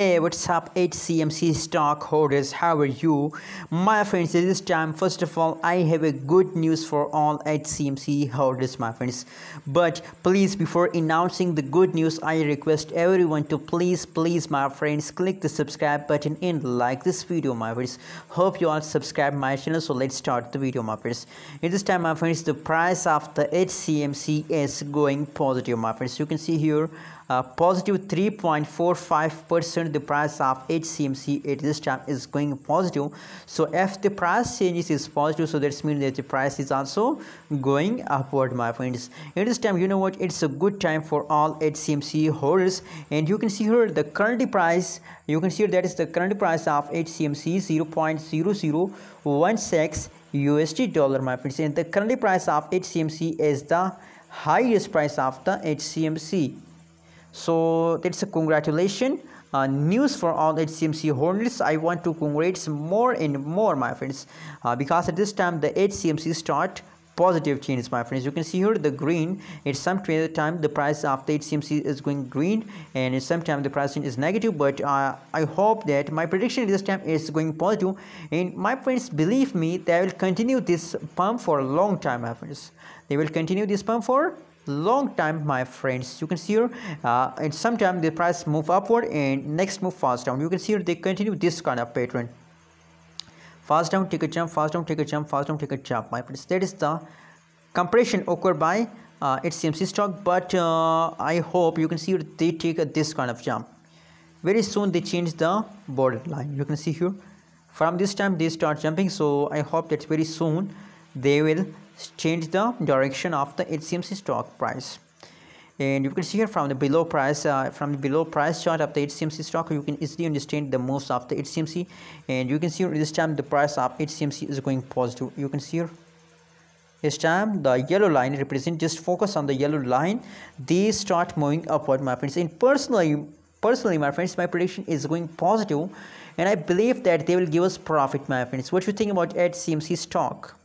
Hey, what's up HCMC stock holders, how are you my friends? This time, first of all, I have a good news for all HCMC holders, my friends. But please, before announcing the good news, I request everyone to please my friends, click the subscribe button and like this video, my friends. Hope you all subscribe my channel. So let's start the video, my friends. In this time, my friends, the price of the HCMC is going positive, my friends. You can see here positive 3.45%. The price of HCMC at this time is going positive. So if the price changes is positive, so that means that the price is also going upward, my friends. At this time, you know what, it's a good time for all HCMC holders. And you can see here the current price, you can see that is the current price of HCMC 0.0016 USD dollar, my friends. And the current price of HCMC is the highest price of the HCMC. So that's a congratulation news for all HCMC holders. I want to congratulate more and more, my friends, because at this time the HCMC start positive changes, my friends. You can see here the green. At some time the price of the HCMC is going green, and at some time the price is negative. But I hope that my prediction this time is going positive, and my friends, believe me, they will continue this pump for a long time, my friends. They will continue this pump for long time, my friends. You can see here and sometime the price move upward and next move fast down. You can see here they continue this kind of pattern, fast down, take a jump, fast down, take a jump, fast down, take a jump, my friends. That is the compression occurred by HCMC stock. But I hope you can see here they take this kind of jump. Very soon they change the borderline. You can see here from this time they start jumping. So I hope that very soon they will change the direction of the HCMC stock price. And you can see here from the below price chart of the HCMC stock, you can easily understand the moves of the HCMC. And you can see here this time the price of HCMC is going positive. You can see here this time the yellow line represent, just focus on the yellow line, they start moving upward, my friends. And personally my friends, my prediction is going positive, and I believe that they will give us profit, my friends. What you think about HCMC stock?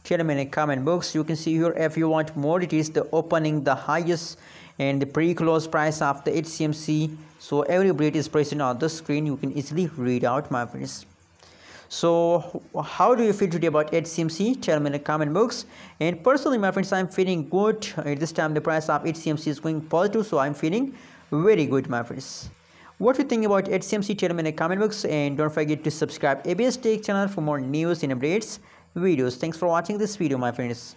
Tell me in the comment box. You can see here, if you want more details, the opening, the highest and the pre-close price of the HCMC, so every update is present on the screen. You can easily read out, my friends. So how do you feel today about HCMC? Tell me in the comment box. And personally, my friends, I'm feeling good. At this time the price of HCMC is going positive, so I'm feeling very good, my friends. What do you think about HCMC? Tell me in the comment box, and don't forget to subscribe ABS Tech channel for more news and updates videos. Thanks for watching this video, my friends.